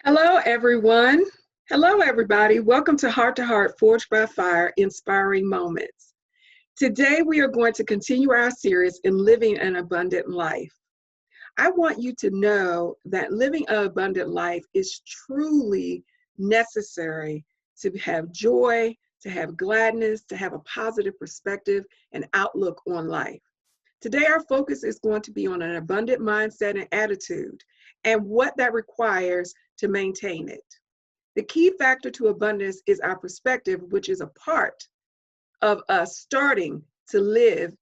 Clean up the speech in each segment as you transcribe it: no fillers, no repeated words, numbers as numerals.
Hello, everyone. Hello, everybody. Welcome to Heart Forged by Fire Inspiring Moments. Today, we are going to continue our series in living an abundant life. I want you to know that living an abundant life is truly necessary to have joy, to have gladness, to have a positive perspective and outlook on life. Today, our focus is going to be on an abundant mindset and attitude and what that requires to maintain it. The key factor to abundance is our perspective, which is a part of us starting to live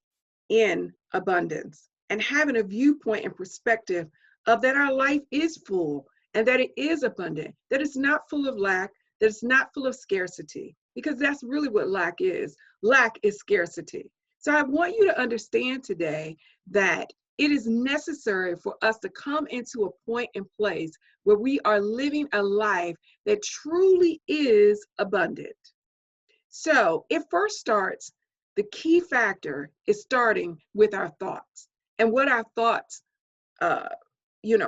in abundance and having a viewpoint and perspective of that our life is full and that it is abundant, that it's not full of lack, that it's not full of scarcity, because that's really what lack is. Lack is scarcity. So I want you to understand today that it is necessary for us to come into a point and place where we are living a life that truly is abundant. So it first starts, the key factor is starting with our thoughts and what our thoughts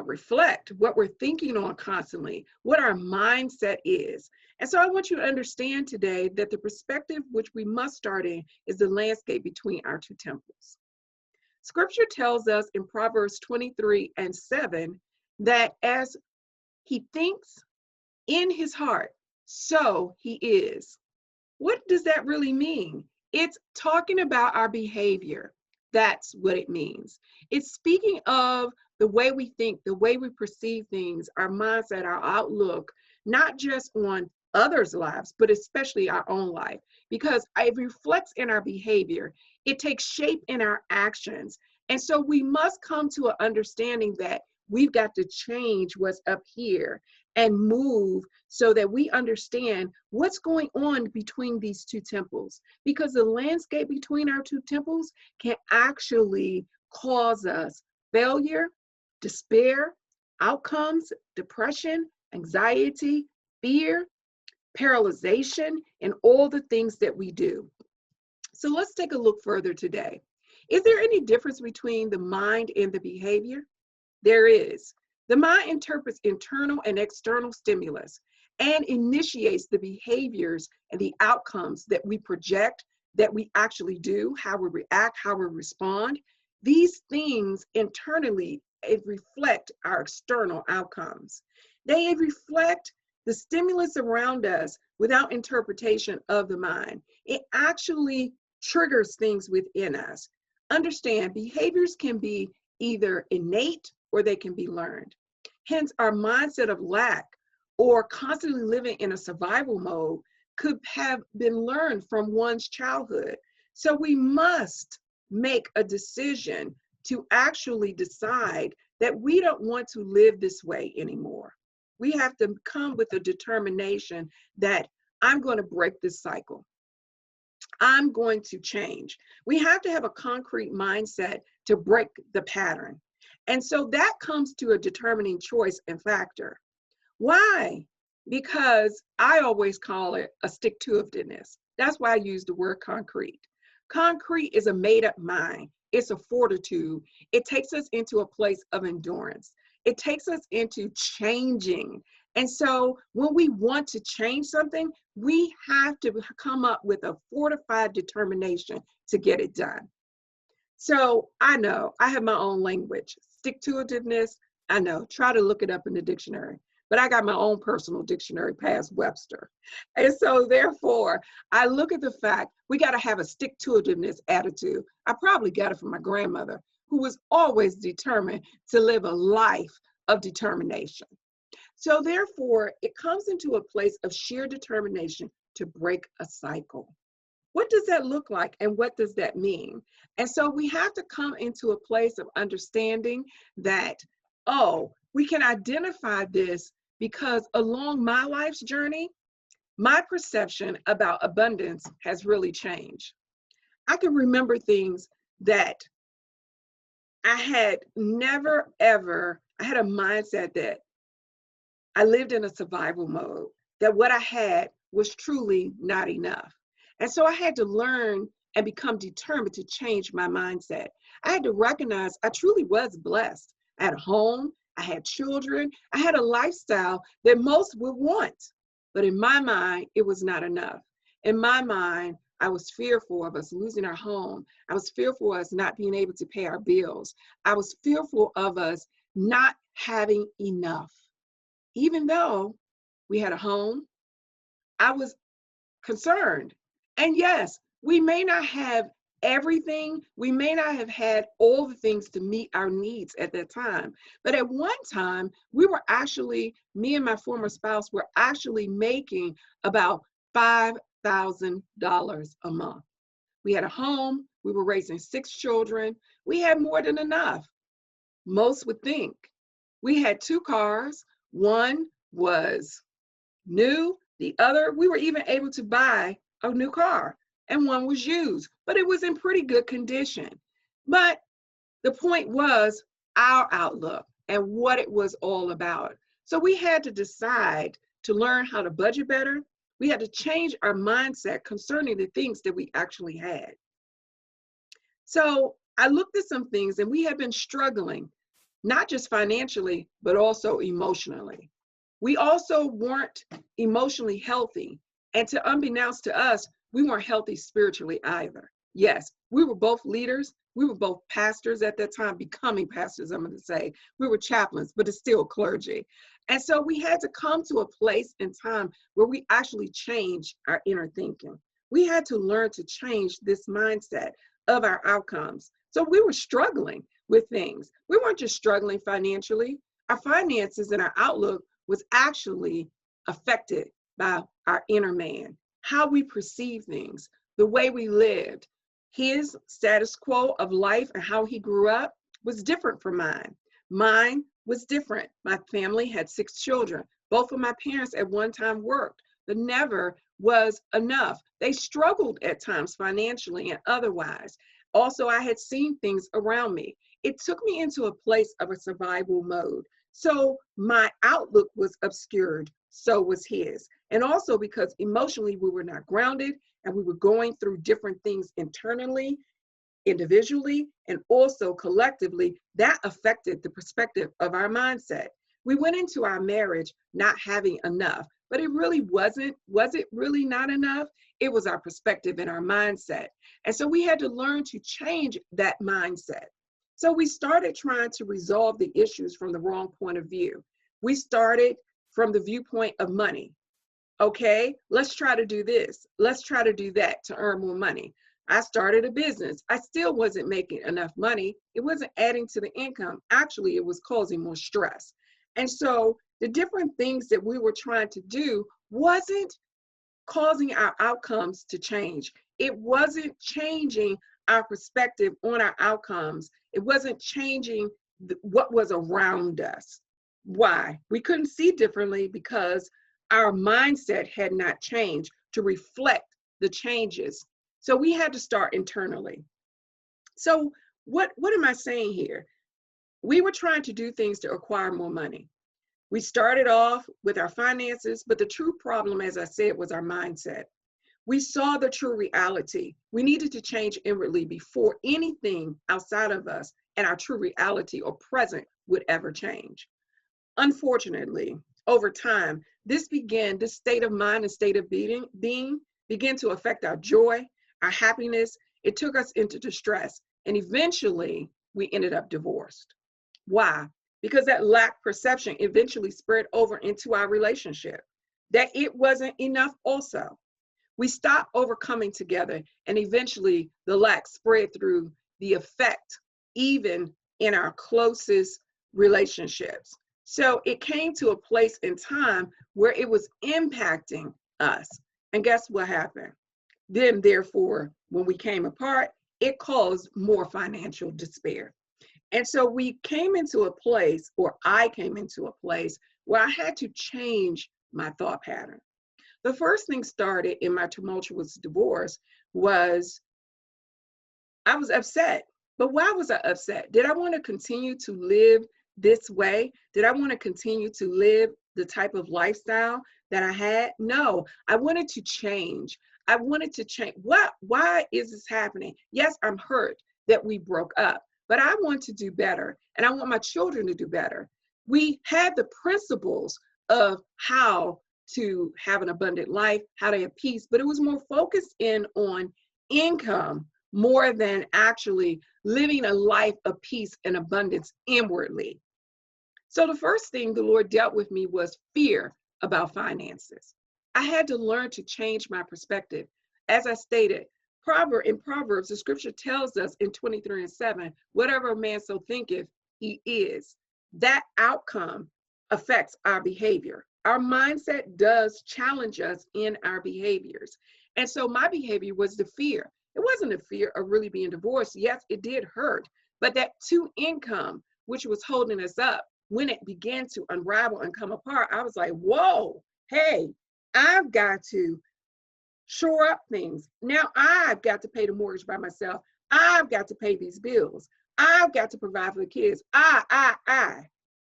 reflect, what we're thinking on constantly, what our mindset is. And so I want you to understand today that the perspective which we must start in is the landscape between our two temples. Scripture tells us in Proverbs 23:7 that as he thinks in his heart, so he is. What does that really mean? It's talking about our behavior. That's what it means. It's speaking of the way we think, the way we perceive things, our mindset, our outlook, not just on others' lives, but especially our own life, because it reflects in our behavior. It takes shape in our actions. And so we must come to an understanding that we've got to change what's up here and move so that we understand what's going on between these two temples, because the landscape between our two temples can actually cause us failure, despair, outcomes, depression, anxiety, fear, paralyzation, and all the things that we do. So let's take a look further today. Is there any difference between the mind and the behavior? There is. The mind interprets internal and external stimulus and initiates the behaviors and the outcomes that we project, that we actually do, how we react, how we respond. These things internally, it reflect our external outcomes. They reflect the stimulus around us without interpretation of the mind. It actually triggers things within us. Understand, behaviors can be either innate or they can be learned. Hence, our mindset of lack or constantly living in a survival mode could have been learned from one's childhood. So we must make a decision to actually decide that we don't want to live this way anymore. We have to come with a determination that I'm going to break this cycle. I'm going to change. We have to have a concrete mindset to break the pattern. And so that comes to a determining choice and factor. Why? Because I always call it a stick-to-itiveness. That's why I use the word concrete. Concrete is a made-up mind. It's a fortitude. It takes us into a place of endurance. It takes us into changing. And so when we want to change something, we have to come up with a fortified determination to get it done. So I know I have my own language. Stick-to-itiveness, I know. Try to look it up in the dictionary. But I got my own personal dictionary past Webster. And so therefore, I look at the fact we got to have a stick-to-itiveness attitude. I probably got it from my grandmother, who was always determined to live a life of determination. So therefore, it comes into a place of sheer determination to break a cycle. What does that look like and what does that mean? And so we have to come into a place of understanding that, oh, we can identify this because along my life's journey, my perception about abundance has really changed. I can remember things that I had never, ever, I had a mindset that I lived in a survival mode, that what I had was truly not enough. And so I had to learn and become determined to change my mindset. I had to recognize I truly was blessed. I had a home, I had children. I had a lifestyle that most would want. But in my mind, it was not enough. In my mind, I was fearful of us losing our home. I was fearful of us not being able to pay our bills. I was fearful of us not having enough. Even though we had a home, I was concerned. And yes, we may not have everything. We may not have had all the things to meet our needs at that time. But at one time, we were actually, me and my former spouse were actually making about $5,000 a month. We had a home. We were raising 6 children. We had more than enough, most would think. We had 2 cars. One was new, the other, we were even able to buy a new car, and one was used, but it was in pretty good condition. But the point was our outlook and what it was all about. So we had to decide to learn how to budget better. We had to change our mindset concerning the things that we actually had. So I looked at some things, and we have been struggling, not just financially, but also emotionally. We also weren't emotionally healthy. And to unbeknownst to us, we weren't healthy spiritually either. Yes, we were both leaders. We were both pastors at that time, becoming pastors, I'm going to say. We were chaplains, but it's still clergy. And so we had to come to a place in time where we actually changed our inner thinking. We had to learn to change this mindset of our outcomes. So we were struggling with things. We weren't just struggling financially. Our finances and our outlook was actually affected by our inner man, how we perceive things, the way we lived. His status quo of life and how he grew up was different from mine. Mine was different. My family had 6 children. Both of my parents at one time worked, but never was enough. They struggled at times financially and otherwise. Also, I had seen things around me. It took me into a place of a survival mode. So my outlook was obscured, so was his. And also because emotionally we were not grounded, and we were going through different things internally, individually, and also collectively, that affected the perspective of our mindset. We went into our marriage not having enough, but it really wasn't. Was it really not enough? It was our perspective and our mindset. And so we had to learn to change that mindset. So we started trying to resolve the issues from the wrong point of view. We started from the viewpoint of money. Okay, let's try to do this. Let's try to do that to earn more money. I started a business. I still wasn't making enough money. It wasn't adding to the income. Actually, it was causing more stress. And so the different things that we were trying to do wasn't causing our outcomes to change. It wasn't changing our perspective on our outcomes. It wasn't changing what was around us. Why? We couldn't see differently because our mindset had not changed to reflect the changes. So we had to start internally. So what am I saying here? We were trying to do things to acquire more money. We started off with our finances, but the true problem, as I said, was our mindset. We saw the true reality. We needed to change inwardly before anything outside of us and our true reality or present would ever change. Unfortunately, over time, this state of mind and state of being began to affect our joy, our happiness. It took us into distress, and eventually we ended up divorced. Why? Because that lack perception eventually spread over into our relationship, that it wasn't enough also. We stopped overcoming together, and eventually the lack spread through the effect, even in our closest relationships. So it came to a place in time where it was impacting us. And guess what happened? Then, therefore, when we came apart, it caused more financial despair. And so we came into a place, or I came into a place, where I had to change my thought pattern. The first thing started in my tumultuous divorce was I was upset. But why was I upset? Did I want to continue to live this way? Did I want to continue to live the type of lifestyle that I had? No, I wanted to change. I wanted to change. Why is this happening? Yes, I'm hurt that we broke up, but I want to do better, and I want my children to do better. We had the principles of how to have an abundant life, how to have peace, but it was more focused in on income more than actually living a life of peace and abundance inwardly. So the first thing the Lord dealt with me was fear about finances. I had to learn to change my perspective. As I stated, in Proverbs, the scripture tells us in 23:7, whatever a man so thinketh, he is. That outcome affects our behavior. Our mindset does challenge us in our behaviors. And so my behavior was the fear. It wasn't a fear of really being divorced. Yes, it did hurt, but that two income, which was holding us up, when it began to unravel and come apart, I was like, whoa, hey, I've got to shore up things. Now I've got to pay the mortgage by myself. I've got to pay these bills. I've got to provide for the kids. I.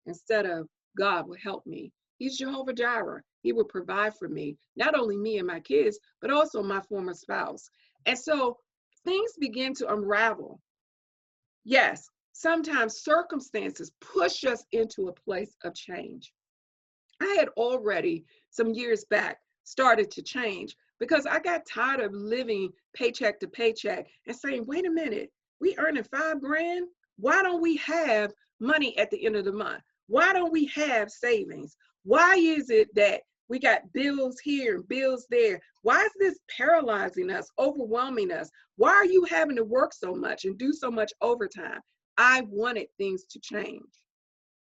Instead of God will help me. He's Jehovah Jireh. He will provide for me, not only me and my kids, but also my former spouse. And so things begin to unravel. Yes, sometimes circumstances push us into a place of change. I had already, some years back, started to change because I got tired of living paycheck to paycheck and saying, wait a minute, we earning $5,000. Why don't we have money at the end of the month? Why don't we have savings? Why is it that we got bills here and bills there? Why is this paralyzing us, overwhelming us? Why are you having to work so much and do so much overtime? I wanted things to change.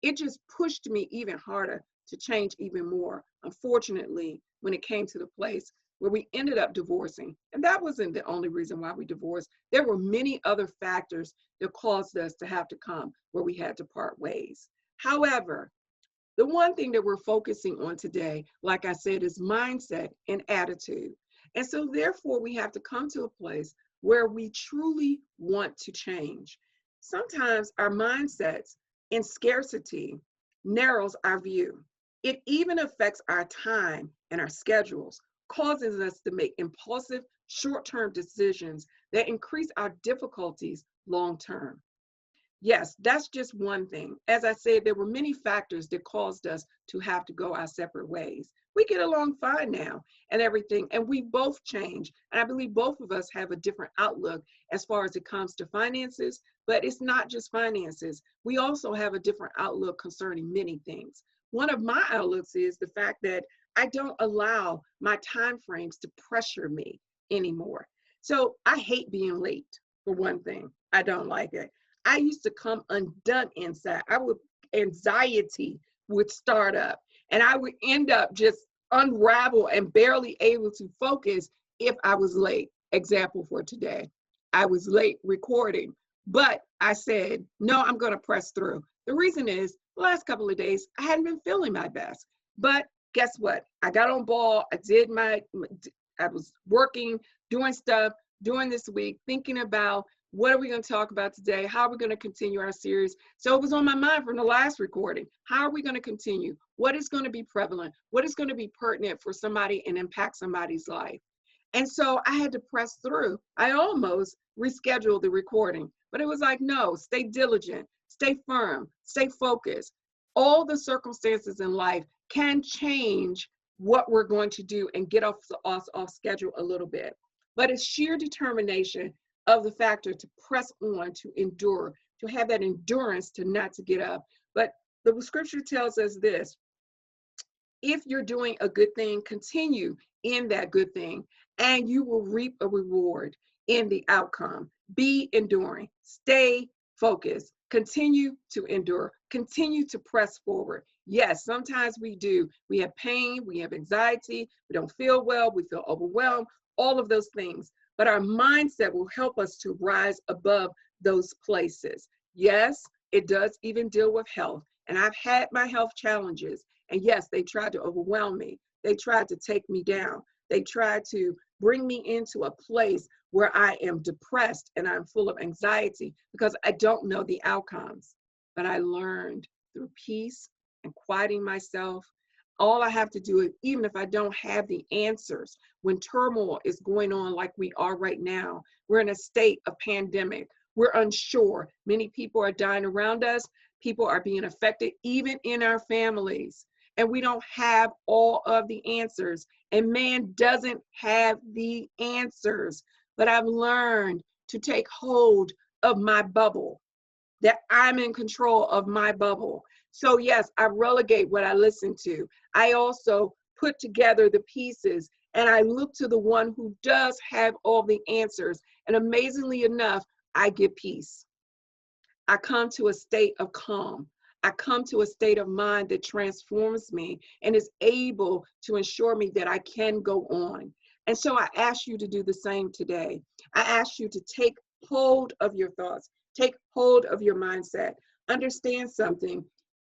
It just pushed me even harder to change even more. Unfortunately, when it came to the place where we ended up divorcing, and that wasn't the only reason why we divorced, there were many other factors that caused us to have to come where we had to part ways. However, the one thing that we're focusing on today, like I said, is mindset and attitude. And so therefore, we have to come to a place where we truly want to change. Sometimes our mindsets in scarcity narrows our view. It even affects our time and our schedules, causes us to make impulsive, short-term decisions that increase our difficulties long-term. Yes, that's just one thing. As I said, there were many factors that caused us to have to go our separate ways. We get along fine now and everything, and we both change. And I believe both of us have a different outlook as far as it comes to finances, but it's not just finances. We also have a different outlook concerning many things. One of my outlooks is the fact that I don't allow my time frames to pressure me anymore. So I hate being late, for one thing. I don't like it. I used to come undone inside. Anxiety would start up and I would end up just unravel and barely able to focus if I was late. Example for today, I was late recording, but I said, no, I'm going to press through. The reason is the last couple of days, I hadn't been feeling my best, but guess what? I got on ball. I was working, doing stuff during this week, thinking about what are we going to talk about today? How are we going to continue our series? So it was on my mind from the last recording. How are we going to continue? What is going to be prevalent? What is going to be pertinent for somebody and impact somebody's life? And so I had to press through. I almost rescheduled the recording, but it was like, no, stay diligent, stay firm, stay focused. All the circumstances in life can change what we're going to do and get us off schedule a little bit. But it's sheer determination of the factor to press on, to endure, to have that endurance to not to get up. But the scripture tells us this: if you're doing a good thing, continue in that good thing, and you will reap a reward in the outcome. Be enduring, stay focused, continue to endure, continue to press forward. Yes, sometimes we do. We have pain, we have anxiety, we don't feel well, we feel overwhelmed, all of those things. But our mindset will help us to rise above those places. Yes, it does even deal with health. And I've had my health challenges. And yes, they tried to overwhelm me. They tried to take me down. They tried to bring me into a place where I am depressed and I'm full of anxiety because I don't know the outcomes. But I learned through peace and quieting myself. All I have to do is, even if I don't have the answers, when turmoil is going on like we are right now, we're in a state of pandemic. We're unsure. Many people are dying around us. People are being affected, even in our families. And we don't have all of the answers. And man doesn't have the answers. But I've learned to take hold of my bubble, that I'm in control of my bubble. So yes, I relegate what I listen to. I also put together the pieces and I look to the one who does have all the answers. And amazingly enough, I get peace. I come to a state of calm. I come to a state of mind that transforms me and is able to ensure me that I can go on. And so I ask you to do the same today. I ask you to take hold of your thoughts, take hold of your mindset. Understand something.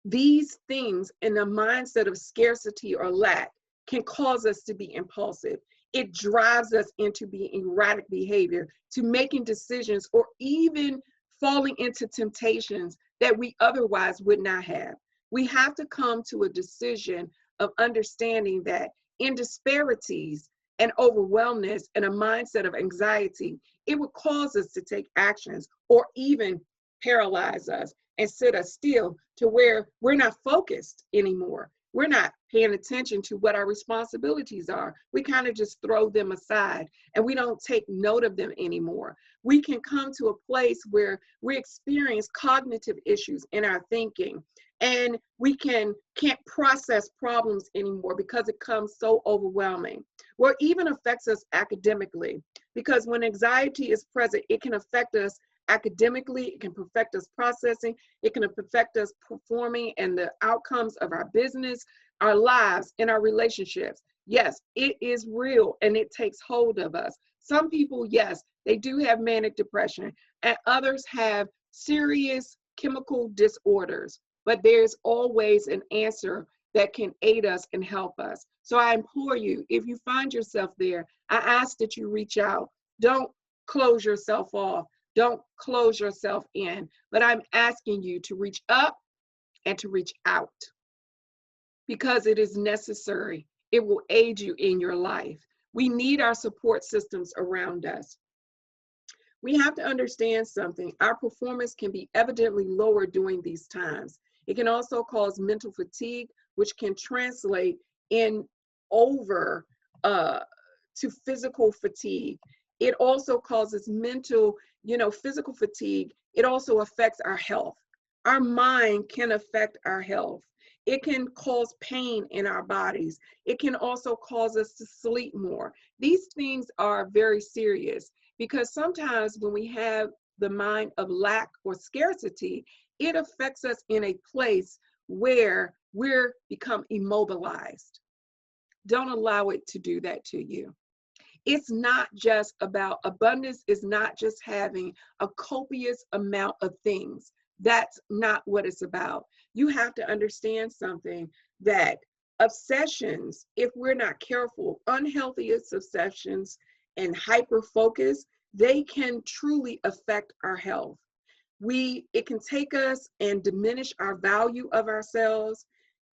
These things in the mindset of scarcity or lack can cause us to be impulsive. It drives us into being erratic behavior, to making decisions, or even falling into temptations that we otherwise would not have. We have to come to a decision of understanding that in disparities and overwhelmness and a mindset of anxiety, it would cause us to take actions or even paralyze us and sit us still to where we're not focused anymore. We're not paying attention to what our responsibilities are. We kind of just throw them aside and we don't take note of them anymore. We can come to a place where we experience cognitive issues in our thinking and we can't process problems anymore because it comes so overwhelming. Or even affects us academically, because when anxiety is present, it can affect us academically, it can affect us processing, it can affect us performing and the outcomes of our business, our lives, and our relationships. Yes, it is real and it takes hold of us. Some people, yes, they do have manic depression, and others have serious chemical disorders, but there's always an answer that can aid us and help us. So I implore you, if you find yourself there, I ask that you reach out. Don't close yourself off. Don't close yourself in, but I'm asking you to reach up and to reach out because it is necessary. It will aid you in your life. We need our support systems around us. We have to understand something. Our performance can be evidently lower during these times. It can also cause mental fatigue, which can translate in over to physical fatigue. It also causes mental, physical fatigue. It also affects our health. Our mind can affect our health. It can cause pain in our bodies. It can also cause us to sleep more. These things are very serious because sometimes when we have the mind of lack or scarcity, it affects us in a place where we're become immobilized. Don't allow it to do that to you. It's not just about abundance, is not just having a copious amount of things. That's not what it's about. You have to understand something, that obsessions, if we're not careful, unhealthy obsessions and hyper focus, they can truly affect our health. It can take us and diminish our value of ourselves.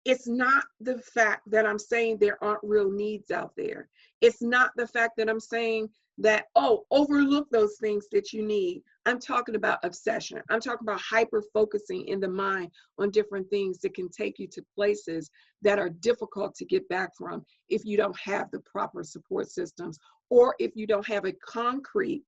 It's not the fact that I'm saying there aren't real needs out there. It's not the fact that I'm saying that, oh, overlook those things that you need. I'm talking about obsession. I'm talking about hyper focusing in the mind on different things that can take you to places that are difficult to get back from if you don't have the proper support systems, or if you don't have a concrete,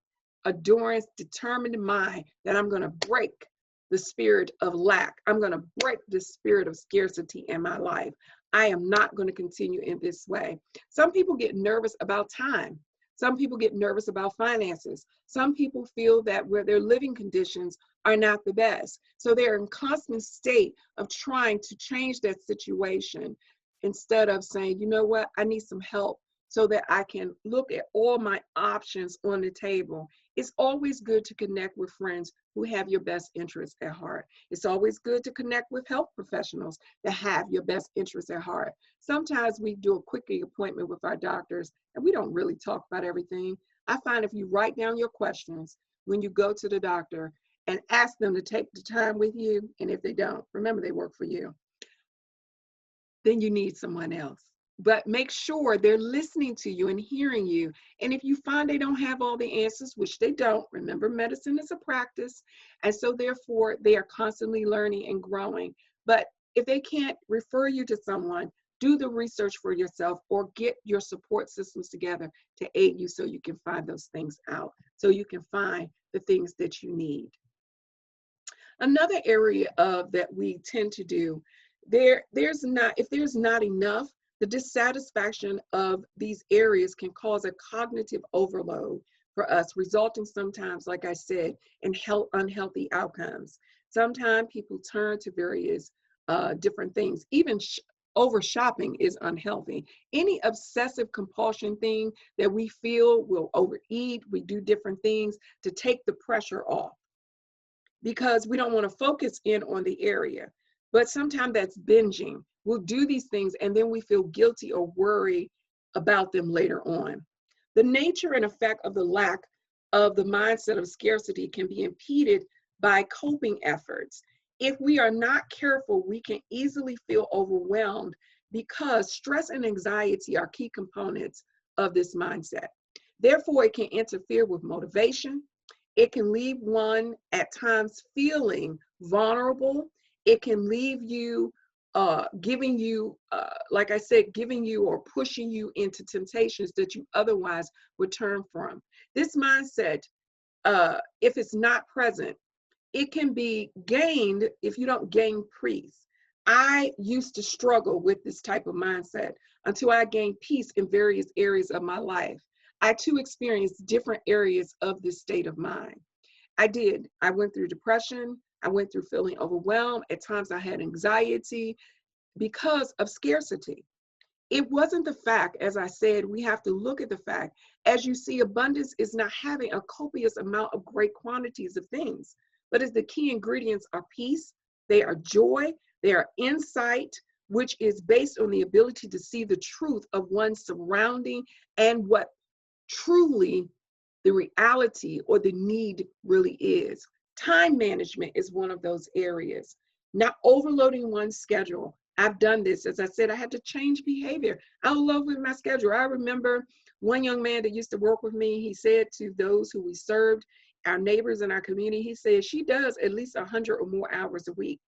endurance, determined mind that I'm going to break the spirit of lack. I'm going to break the spirit of scarcity in my life. I am not going to continue in this way. Some people get nervous about time. Some people get nervous about finances. Some people feel that where their living conditions are not the best. So they're in constant state of trying to change that situation instead of saying, you know what, I need some help so that I can look at all my options on the table. It's always good to connect with friends who have your best interests at heart. It's always good to connect with health professionals that have your best interests at heart. Sometimes we do a quickie appointment with our doctors and we don't really talk about everything. I find if you write down your questions when you go to the doctor and ask them to take the time with you, and if they don't, remember they work for you, then you need someone else. but make sure they're listening to you and hearing you. And if you find they don't have all the answers, which they don't, remember, medicine is a practice. And so therefore they are constantly learning and growing. But if they can't refer you to someone, do the research for yourself or get your support systems together to aid you so you can find those things out, so you can find the things that you need. Another area of that we tend to do, if there's not enough, the dissatisfaction of these areas can cause a cognitive overload for us, resulting sometimes, like I said, in unhealthy outcomes. Sometimes people turn to various different things. Even over shopping is unhealthy. Any obsessive compulsion thing that we feel, we'll overeat, we do different things to take the pressure off, because we don't want to focus in on the area. But sometimes that's binging. We'll do these things and then we feel guilty or worry about them later on. The nature and effect of the lack of the mindset of scarcity can be impeded by coping efforts. If we are not careful, we can easily feel overwhelmed because stress and anxiety are key components of this mindset. Therefore, it can interfere with motivation. It can leave one at times feeling vulnerable. It can leave you giving you, like I said, giving you or pushing you into temptations that you otherwise would turn from. This mindset, if it's not present, it can be gained if you don't gain peace. I used to struggle with this type of mindset until I gained peace in various areas of my life. I too experienced different areas of this state of mind. I did. I went through depression. I went through feeling overwhelmed. At times I had anxiety because of scarcity. It wasn't the fact, as I said, we have to look at the fact. As you see, abundance is not having a copious amount of great quantities of things, but as the key ingredients are peace, they are joy, they are insight, which is based on the ability to see the truth of one's surrounding and what truly the reality or the need really is. Time management is one of those areas. Not overloading one's schedule. I've done this. As I said, I had to change behavior. I love with my schedule. I remember one young man that used to work with me, he said to those who we served, our neighbors in our community, he said, she does at least 100 or more hours a week.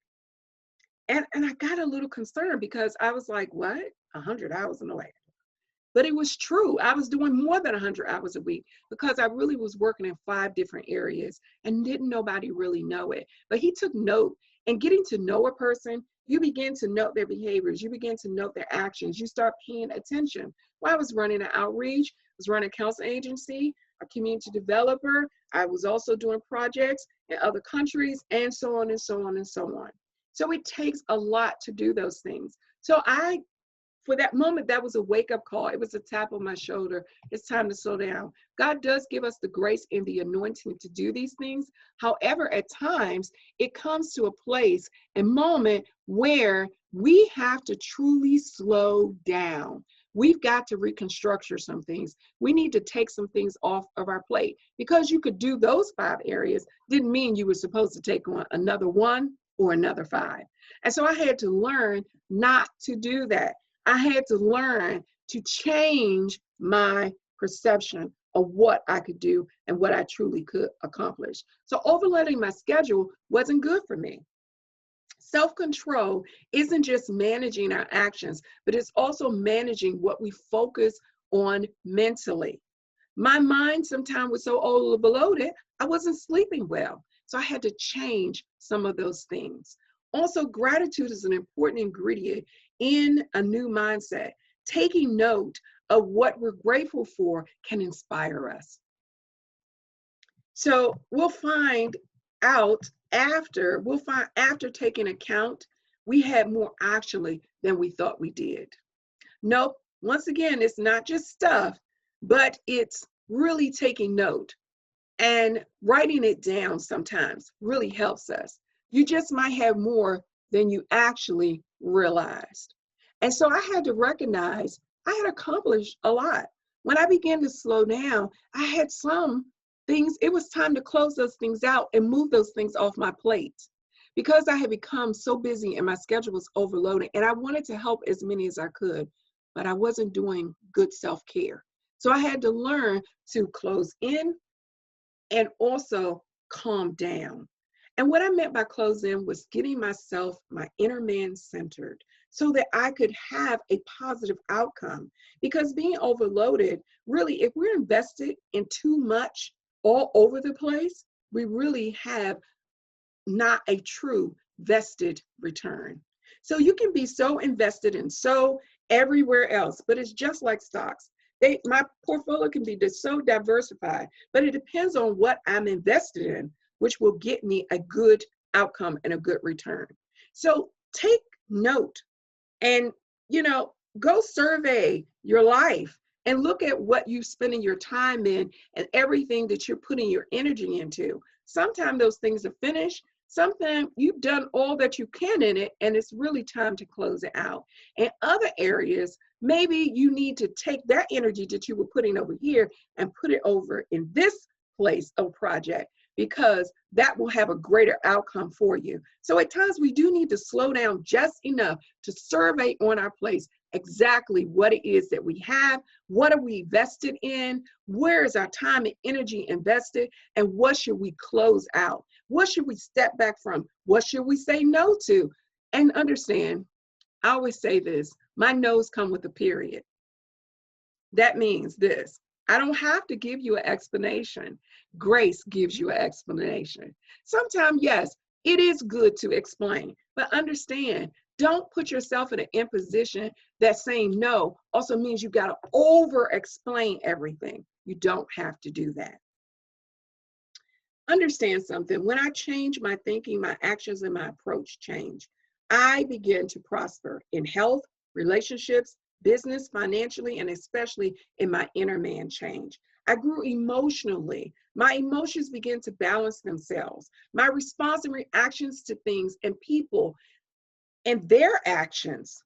And I got a little concerned because I was like, what? 100 hours in a way. But it was true. I was doing more than 100 hours a week because I really was working in 5 different areas and didn't nobody really know it. But he took note. And getting to know a person, you begin to note their behaviors. You begin to note their actions. You start paying attention. Well, I was running an outreach. I was running a counseling agency, a community developer. I was also doing projects in other countries and so on and so on and so on. So it takes a lot to do those things. So for that moment, that was a wake-up call. It was a tap on my shoulder. It's time to slow down. God does give us the grace and the anointing to do these things. However, at times, it comes to a place, a moment where we have to truly slow down. We've got to reconstruct some things. We need to take some things off of our plate. Because you could do those 5 areas didn't mean you were supposed to take on another 1 or another 5. And so I had to learn not to do that. I had to learn to change my perception of what I could do and what I truly could accomplish. So overloading my schedule wasn't good for me. Self-control isn't just managing our actions, but it's also managing what we focus on mentally. My mind sometimes was so overloaded, I wasn't sleeping well. So I had to change some of those things. Also, gratitude is an important ingredient in a new mindset. Taking note of what we're grateful for can inspire us. So we'll find after taking account, we had more actually than we thought we did. Nope, once again, it's not just stuff, but it's really taking note and writing it down sometimes really helps us. You just might have more than you actually realized. And so I had to recognize I had accomplished a lot. When I began to slow down, I had some things, it was time to close those things out and move those things off my plate. Because I had become so busy and my schedule was overloaded and I wanted to help as many as I could. but I wasn't doing good self-care. So I had to learn to close in and also calm down. And what I meant by close in was getting myself, my inner man centered so that I could have a positive outcome. Because being overloaded, really, if we're invested in too much all over the place, we really have not a true vested return. So you can be so invested in so everywhere else, but it's just like stocks. My portfolio can be just so diversified, but it depends on what I'm invested in, which will get me a good outcome and a good return. So take note and, go survey your life and look at what you're spending your time in and everything that you're putting your energy into. Sometimes those things are finished. Sometimes you've done all that you can in it, and it's really time to close it out. In other areas, maybe you need to take that energy that you were putting over here and put it over in this place of project, because that will have a greater outcome for you. So at times we do need to slow down just enough to survey on our place exactly what it is that we have, what are we vested in, where is our time and energy invested, and what should we close out? What should we step back from? What should we say no to? And understand, I always say this, my no's come with a period. That means this: I don't have to give you an explanation. Grace gives you an explanation. Sometimes, yes, it is good to explain, but understand, don't put yourself in an imposition that saying no also means you got to over explain everything. You don't have to do that. Understand something. When I change my thinking, my actions and my approach change. I begin to prosper in health, relationships, business, financially, and especially in my inner man change. I grew emotionally. My emotions begin to balance themselves. My response and reactions to things and people and their actions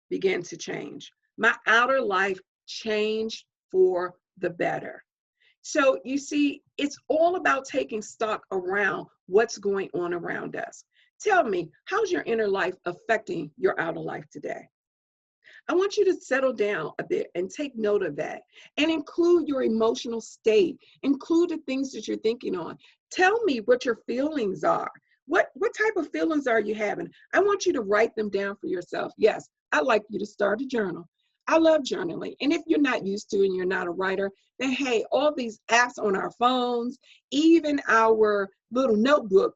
began to change. My outer life changed for the better. So you see, it's all about taking stock around what's going on around us. Tell me, how's your inner life affecting your outer life today? I want you to settle down a bit and take note of that and include your emotional state, include the things that you're thinking on. Tell me what your feelings are. What type of feelings are you having? I want you to write them down for yourself. Yes, I'd like you to start a journal. I love journaling. And if you're not used to and you're not a writer, then hey, all these apps on our phones, even our little notebook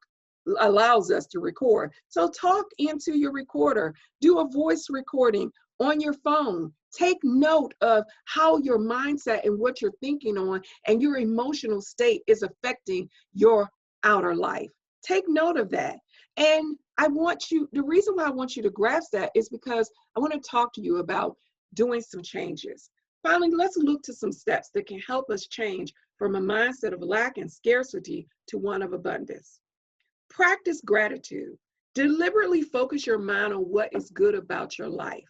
allows us to record. So talk into your recorder, do a voice recording on your phone. Take note of how your mindset and what you're thinking on and your emotional state is affecting your outer life. Take note of that. And the reason why I want you to grasp that is because I want to talk to you about doing some changes. Finally, let's look to some steps that can help us change from a mindset of lack and scarcity to one of abundance. Practice gratitude. Deliberately focus your mind on what is good about your life.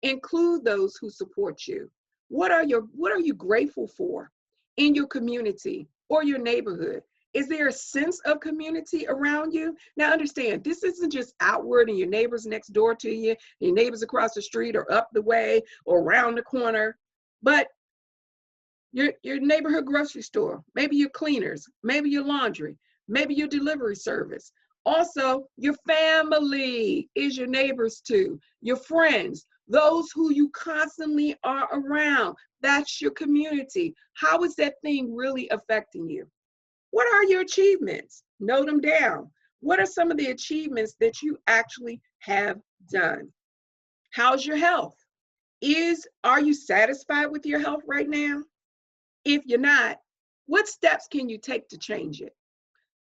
Include those who support you. What are you grateful for in your community or your neighborhood? Is there a sense of community around you? Now understand, this isn't just outward and your neighbors next door to you, your neighbors across the street or up the way or around the corner, but your neighborhood grocery store, maybe your cleaners, maybe your laundry, maybe your delivery service. Also, your family is your neighbors too, your friends, those who you constantly are around. That's your community. How is that thing really affecting you? What are your achievements? Note them down. What are some of the achievements that you actually have done? How's your health? Are you satisfied with your health right now? If you're not, what steps can you take to change it?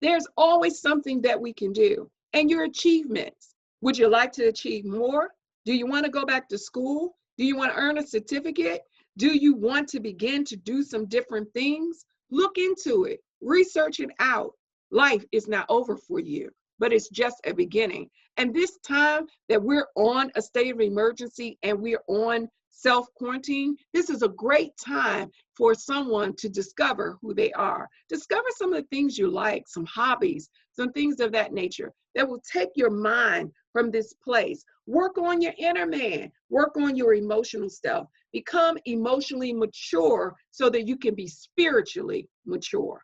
There's always something that we can do. And your achievements. Would you like to achieve more? Do you want to go back to school? Do you want to earn a certificate? Do you want to begin to do some different things? Look into it. Research it out. Life is not over for you, but it's just a beginning. And this time that we're on a state of emergency and we're on self-quarantine, this is a great time for someone to discover who they are. Discover some of the things you like, some hobbies, some things of that nature that will take your mind from this place. Work on your inner man. Work on your emotional self. Become emotionally mature so that you can be spiritually mature.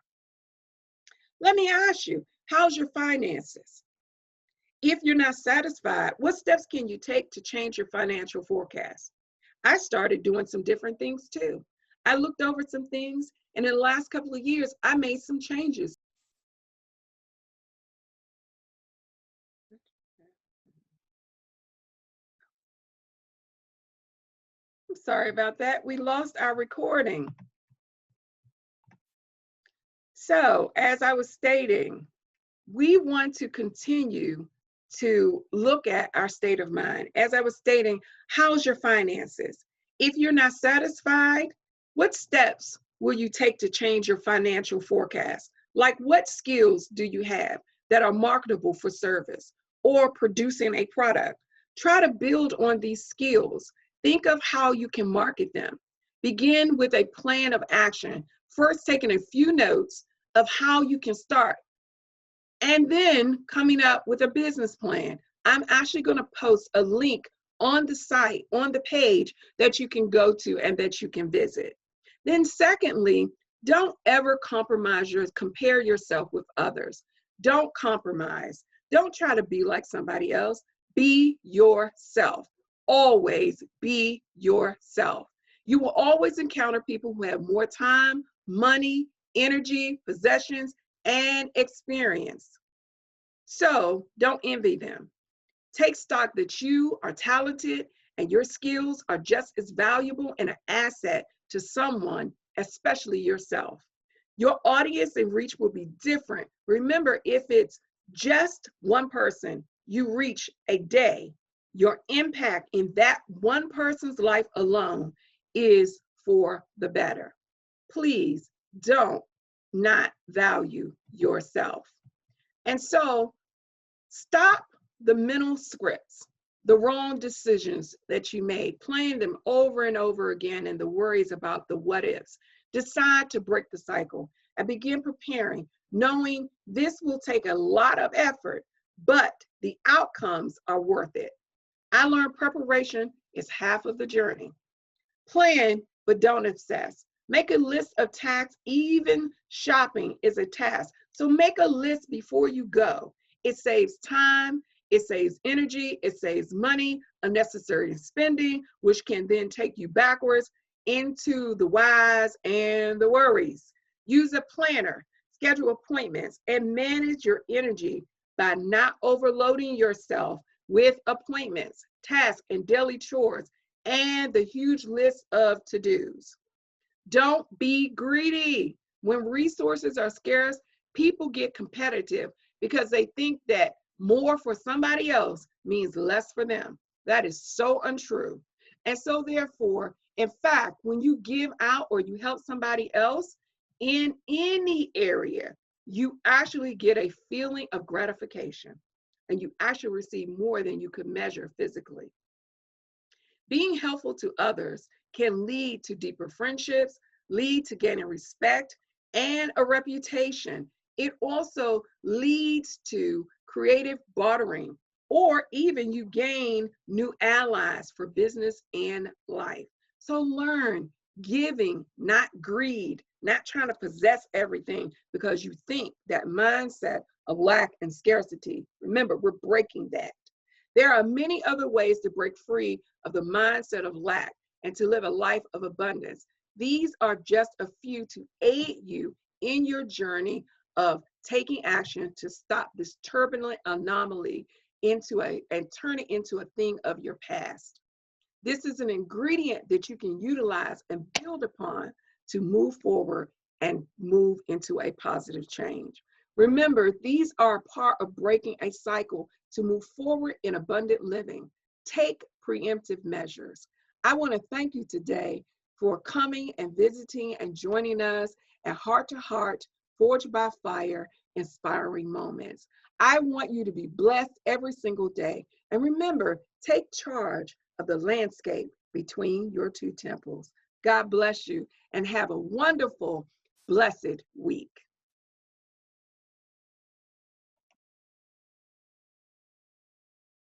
Let me ask you, how's your finances? If you're not satisfied, what steps can you take to change your financial forecast? I started doing some different things too. I looked over some things, and in the last couple of years, I made some changes. I'm sorry about that. We lost our recording. So, as I was stating, we want to continue to look at our state of mind. As I was stating, how's your finances? If you're not satisfied, what steps will you take to change your financial forecast? Like, what skills do you have that are marketable for service or producing a product? Try to build on these skills. Think of how you can market them. Begin with a plan of action. First, taking a few notes of how you can start, and then coming up with a business plan. I'm actually going to post a link on the site, on the page that you can go to and that you can visit. Then secondly, don't ever compare yourself with others. Don't compromise. Don't try to be like somebody else. Be yourself. Always be yourself. You will always encounter people who have more time, money, energy, possessions, and experience. So don't envy them. Take stock that you are talented and your skills are just as valuable and an asset to someone, especially yourself. Your audience and reach will be different. Remember, if it's just one person you reach a day, your impact in that one person's life alone is for the better. Please don't not value yourself. And so stop the mental scripts, the wrong decisions that you made, playing them over and over again, and the worries about the what ifs. Decide to break the cycle and begin preparing, knowing this will take a lot of effort, but the outcomes are worth it. I learned preparation is half of the journey. Plan, but don't obsess. Make a list of tasks. Even shopping is a task. So make a list before you go. It saves time, it saves energy, it saves money, unnecessary spending, which can then take you backwards into the whys and the worries. Use a planner, schedule appointments, and manage your energy by not overloading yourself with appointments, tasks, and daily chores, and the huge list of to-dos. Don't be greedy. When resources are scarce, people get competitive because they think that more for somebody else means less for them. That is so untrue. And so therefore, in fact, when you give out or you help somebody else in any area, you actually get a feeling of gratification, and you actually receive more than you could measure physically. Being helpful to others can lead to deeper friendships, lead to gaining respect and a reputation. It also leads to creative bartering, or even you gain new allies for business and life. So learn giving, not greed, not trying to possess everything because you think that mindset of lack and scarcity. Remember, we're breaking that. There are many other ways to break free of the mindset of lack and to live a life of abundance. These are just a few to aid you in your journey of taking action to stop this turbulent anomaly and turn it into a thing of your past. This is an ingredient that you can utilize and build upon to move forward and move into a positive change. Remember, these are part of breaking a cycle to move forward in abundant living. Take preemptive measures. I want to thank you today for coming and visiting and joining us at Heart to Heart, Forged by Fire, Inspiring Moments. I want you to be blessed every single day. And remember, take charge of the landscape between your two temples. God bless you and have a wonderful, blessed week.